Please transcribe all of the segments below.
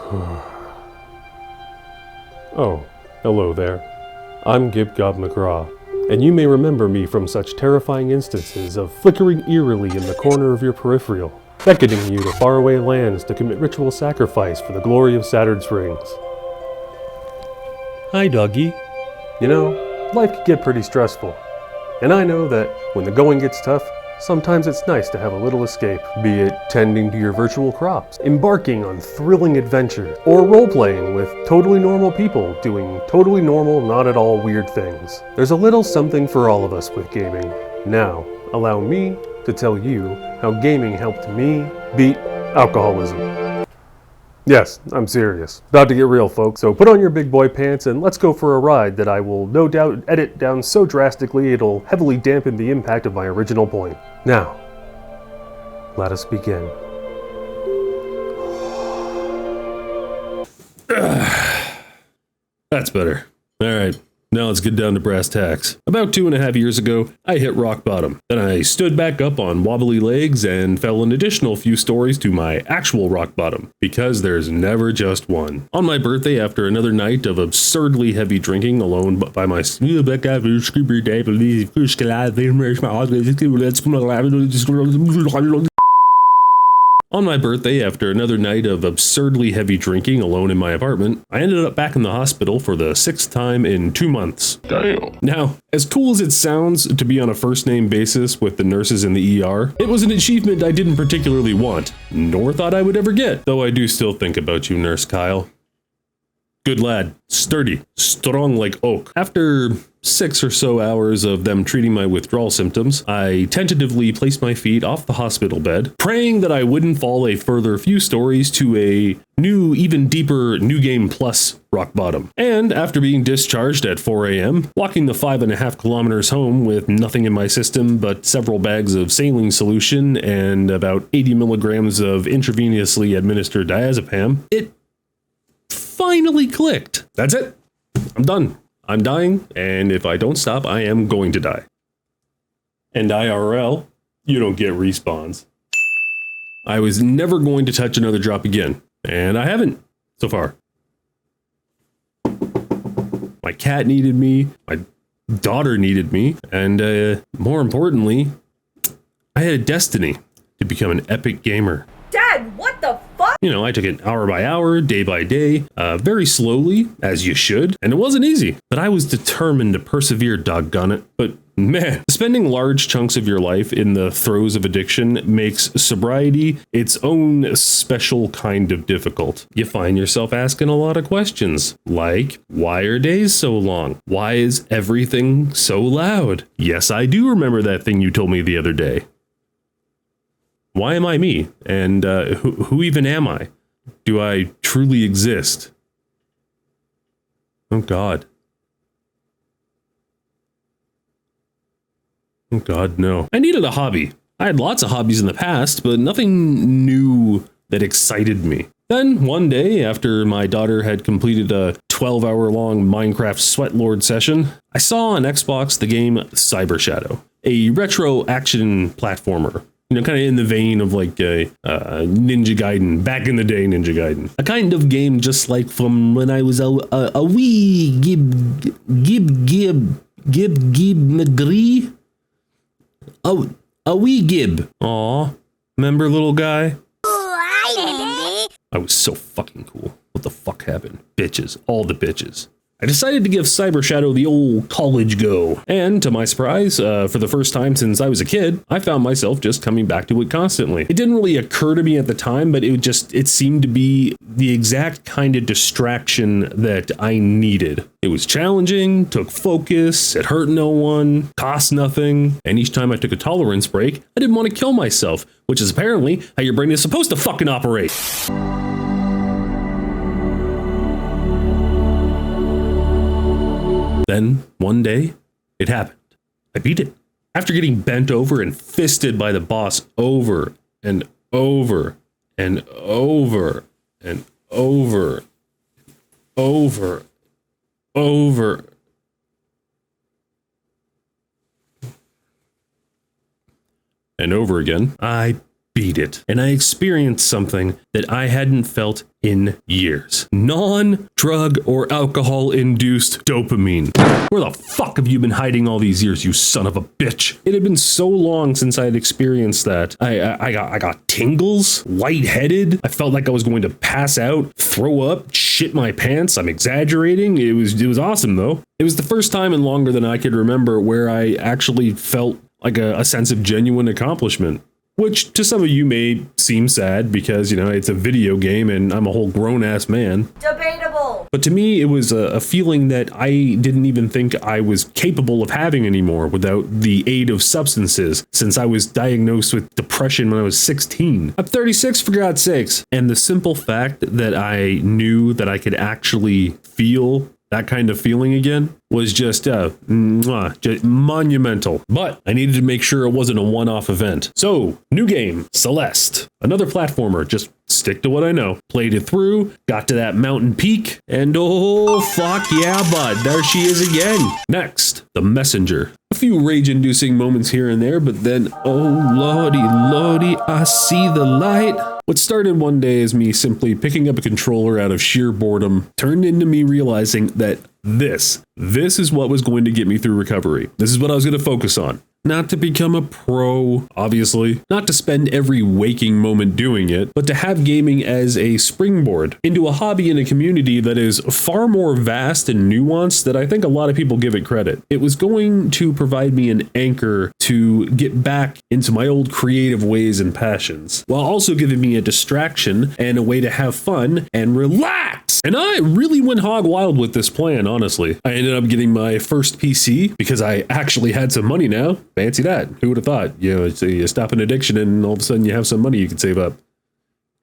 Oh, hello there. I'm Gib Gob McGraw, and you may remember me from such terrifying instances of flickering eerily in the corner of your peripheral, beckoning you to faraway lands to commit ritual sacrifice for the glory of Saturn's rings. Hi, doggy. You know, life can get pretty stressful, and I know that when the going gets tough, sometimes it's nice to have a little escape, be it tending to your virtual crops, embarking on thrilling adventures, or role-playing with totally normal people doing totally normal, not at all weird things. There's a little something for all of us with gaming. Now, allow me to tell you how gaming helped me beat alcoholism. Yes, I'm serious. About to get real, folks, so put on your big boy pants and let's go for a ride that I will no doubt edit down so drastically it'll heavily dampen the impact of my original point. Now, let us begin. That's better. All right. Now let's get down to brass tacks. About 2.5 years ago, I hit rock bottom. Then I stood back up on wobbly legs and fell an additional few stories to my actual rock bottom, because there's never just one. On my birthday, after another night of absurdly heavy drinking alone by my On my birthday, after another night of absurdly heavy drinking alone in my apartment, I ended up back in the hospital for the 6th time in 2 months. Damn. Now, as cool as it sounds to be on a first-name basis with the nurses in the ER, it was an achievement I didn't particularly want, nor thought I would ever get, though I do still think about you, Nurse Kyle. Good lad, sturdy, strong like oak. After 6 or so hours of them treating my withdrawal symptoms, I tentatively placed my feet off the hospital bed, praying that I wouldn't fall a further few stories to a new, even deeper New Game Plus rock bottom. And after being discharged at 4 a.m., walking the 5.5 kilometers home with nothing in my system but several bags of saline solution and about 80 milligrams of intravenously administered diazepam, it finally clicked. That's it. I'm done. I'm dying, and if I don't stop, I am going to die. And IRL, you don't get respawns. I was never going to touch another drop again, and I haven't so far. My cat needed me, my daughter needed me, and more importantly, I had a destiny to become an epic gamer. Dad, what the fuck? You know, I took it hour by hour, day by day, very slowly, as you should, and it wasn't easy, but I was determined to persevere, doggone it. But man, spending large chunks of your life in the throes of addiction makes sobriety its own special kind of difficult. You find yourself asking a lot of questions, like, why are days so long? Why is everything so loud? Yes, I do remember that thing you told me the other day. Why am I me? And who even am I? Do I truly exist? Oh God. Oh God, no. I needed a hobby. I had lots of hobbies in the past, but nothing new that excited me. Then, one day, after my daughter had completed a 12-hour-long Minecraft Sweatlord session, I saw on Xbox the game Cyber Shadow, a retro action platformer. You know, kind of in the vein of like Ninja Gaiden, back in the day Ninja Gaiden. A kind of game just like from when I was a wee Gib McGree. Oh, a wee Gib. Aw, remember little guy? I was so fucking cool. What the fuck happened? Bitches, all the bitches. I decided to give Cyber Shadow the old college go. And to my surprise, for the first time since I was a kid, I found myself just coming back to it constantly. It didn't really occur to me at the time, but it seemed to be the exact kind of distraction that I needed. It was challenging, took focus, it hurt no one, cost nothing, and each time I took a tolerance break, I didn't want to kill myself, which is apparently how your brain is supposed to fucking operate. Then, one day, it happened. I beat it. After getting bent over and fisted by the boss over and over and over and over, and over again, I beat it. And I experienced something that I hadn't felt in years. Non-drug or alcohol-induced dopamine. Where the fuck have you been hiding all these years, you son of a bitch? It had been so long since I had experienced that. I got tingles, lightheaded. I felt like I was going to pass out, throw up, shit my pants. I'm exaggerating. It was awesome though. It was the first time in longer than I could remember where I actually felt like a sense of genuine accomplishment. Which to some of you may seem sad because, you know, it's a video game and I'm a whole grown-ass man. Debatable. But to me, it was a feeling that I didn't even think I was capable of having anymore without the aid of substances, since I was diagnosed with depression when I was 16. I'm 36 for God's sakes. And the simple fact that I knew that I could actually feel that kind of feeling again was just monumental. But I needed to make sure it wasn't a one-off event. So, new game, Celeste. Another platformer, just stick to what I know. Played it through, got to that mountain peak, and oh, fuck yeah, bud, there she is again. Next, The Messenger. A few rage-inducing moments here and there, but then, oh lordy, I see the light. What started one day as me simply picking up a controller out of sheer boredom turned into me realizing that this is what was going to get me through recovery. This is what I was going to focus on. Not to become a pro, obviously, not to spend every waking moment doing it, but to have gaming as a springboard into a hobby and a community that is far more vast and nuanced than I think a lot of people give it credit. It was going to provide me an anchor to get back into my old creative ways and passions, while also giving me a distraction and a way to have fun and relax. And I really went hog wild with this plan, honestly. I ended up getting my first PC because I actually had some money now. Fancy that. Who would have thought? You know, you stop an addiction and all of a sudden you have some money you can save up.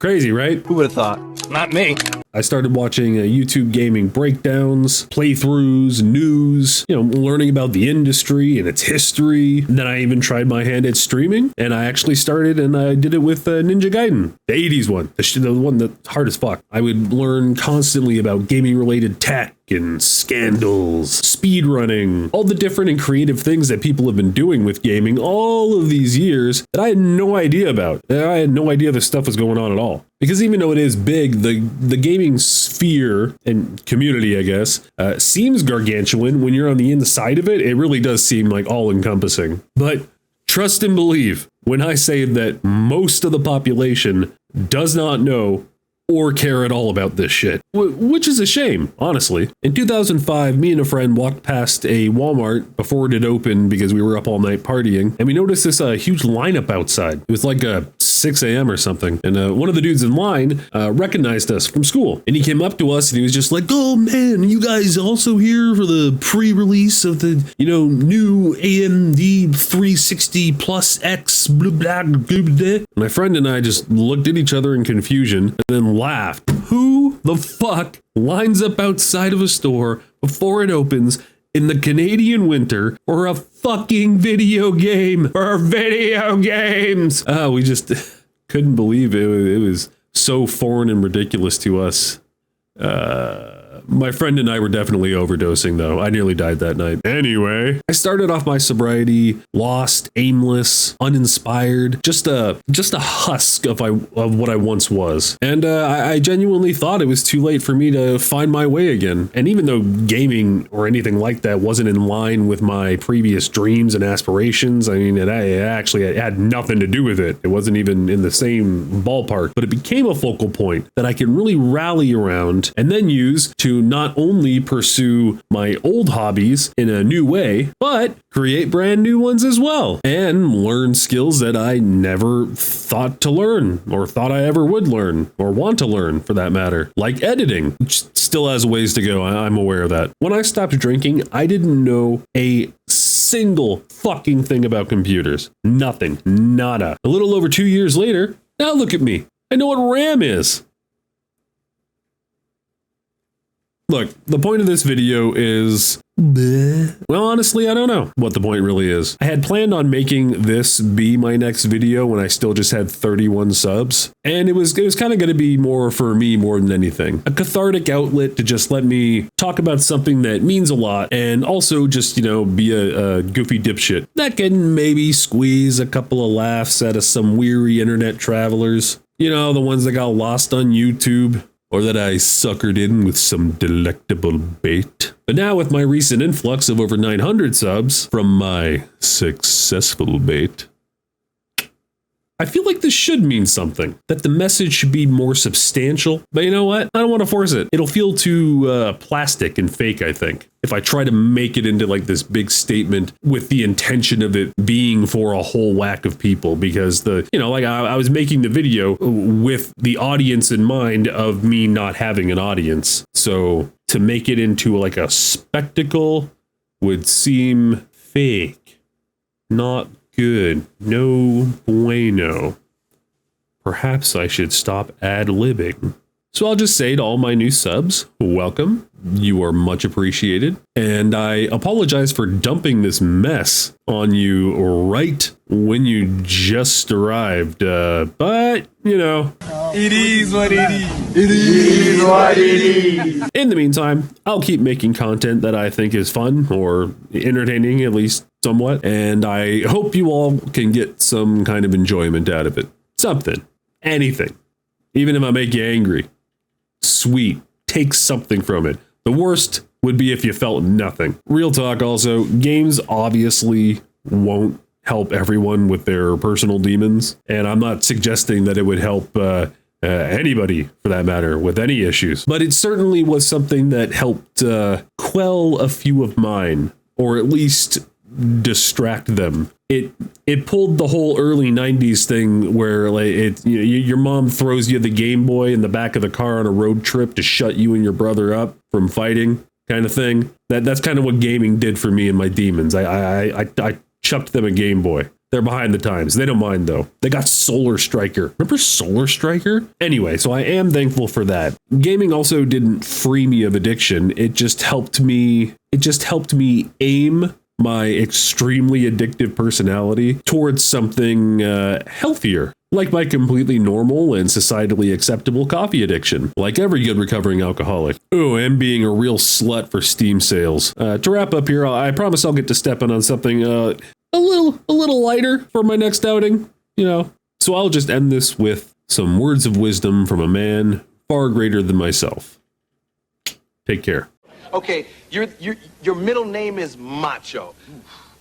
Crazy, right? Who would have thought? Not me. I started watching YouTube gaming breakdowns, playthroughs, news, you know, learning about the industry and its history. And then I even tried my hand at streaming, and I actually started and I did it with Ninja Gaiden, the 80s one, the one that's hard as fuck. I would learn constantly about gaming related tech and scandals, speedrunning, all the different and creative things that people have been doing with gaming all of these years that I had no idea about. I had no idea this stuff was going on at all. Because even though it is big, the gaming sphere and community, I guess, seems gargantuan. When you're on the inside of it, it really does seem like all-encompassing. But trust and believe when I say that most of the population does not know or care at all about this shit, which is a shame, honestly. In 2005, me and a friend walked past a Walmart before it had opened because we were up all night partying, and we noticed this huge lineup outside. It was like 6 a.m. or something, and one of the dudes in line recognized us from school, and he came up to us and he was just like, "Oh man, you guys also here for the pre-release of the, you know, new AMD 360 Plus X blah blah blah blah." My friend and I just looked at each other in confusion and then laughed. Who the fuck lines up outside of a store before it opens in the Canadian winter for a fucking video game? For video games! We just couldn't believe it. It was so foreign and ridiculous to us. My friend and I were definitely overdosing, though. I nearly died that night. Anyway, I started off my sobriety lost, aimless, uninspired, just a husk of what I once was. And I genuinely thought it was too late for me to find my way again. And even though gaming or anything like that wasn't in line with my previous dreams and aspirations, I mean, it actually had nothing to do with it. It wasn't even in the same ballpark, but it became a focal point that I can really rally around and then use to not only pursue my old hobbies in a new way, but create brand new ones as well, and learn skills that I never thought to learn, or thought I ever would learn, or want to learn for that matter, like editing, which still has a ways to go. I'm aware of that. When I stopped drinking, I didn't know a single fucking thing about computers. Nothing. Nada. A little over 2 years later, now look at me. I know what RAM is. Look, the point of this video is Well, honestly, I don't know what the point really is. I had planned on making this be my next video when I still just had 31 subs, and it was kind of going to be more for me more than anything. A cathartic outlet to just let me talk about something that means a lot, and also just, be a goofy dipshit that can maybe squeeze a couple of laughs out of some weary internet travelers. The ones that got lost on YouTube, or that I suckered in with some delectable bait. But now with my recent influx of over 900 subs from my successful bait, I feel like this should mean something, that the message should be more substantial. But you know what? I don't want to force it. It'll feel too plastic and fake, I think, if I try to make it into like this big statement with the intention of it being for a whole whack of people. Because I was making the video with the audience in mind of me not having an audience. So to make it into like a spectacle would seem fake, not good. No bueno. Perhaps I should stop ad-libbing. So I'll just say to all my new subs, welcome. You are much appreciated. And I apologize for dumping this mess on you right when you just arrived. But, It is what it is. It is what it is. In the meantime, I'll keep making content that I think is fun or entertaining, at least somewhat. And I hope you all can get some kind of enjoyment out of it. Something. Anything. Even if I make you angry. Sweet. Take something from it. The worst would be if you felt nothing. Real talk also, games obviously won't help everyone with their personal demons. And I'm not suggesting that it would help anybody, for that matter, with any issues. But it certainly was something that helped quell a few of mine, or at least distract them. It pulled the whole early 90s thing where your mom throws you the Game Boy in the back of the car on a road trip to shut you and your brother up from fighting, kind of thing. That's kind of what gaming did for me and my demons. I chucked them a Game Boy. They're behind the times. They don't mind though. They got Solar Striker. Remember Solar Striker? Anyway, so I am thankful for that. Gaming also didn't free me of addiction. It just helped me aim my extremely addictive personality towards something healthier, like my completely normal and societally acceptable coffee addiction, like every good recovering alcoholic. Oh, and being a real slut for Steam sales. To wrap up here, I promise I'll get to stepping on something a little lighter for my next outing, So I'll just end this with some words of wisdom from a man far greater than myself. Take care. Okay, your middle name is Macho,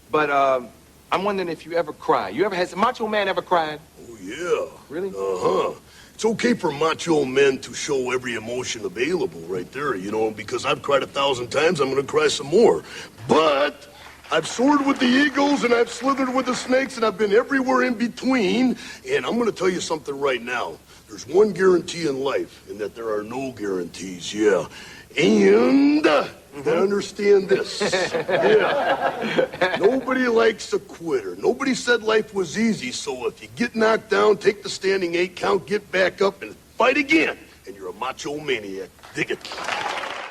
but I'm wondering if you ever cry. Has Macho Man ever cried? Oh, yeah. Really? Uh-huh. It's okay for macho men to show every emotion available right there, because I've cried 1,000 times, I'm gonna cry some more. But I've soared with the eagles, and I've slithered with the snakes, and I've been everywhere in between, and I'm gonna tell you something right now. There's one guarantee in life, and that there are no guarantees, yeah. And understand this. Yeah. Nobody likes a quitter. Nobody said life was easy, so if you get knocked down, take the standing 8 count, get back up, and fight again. And you're a macho maniac. Dig it.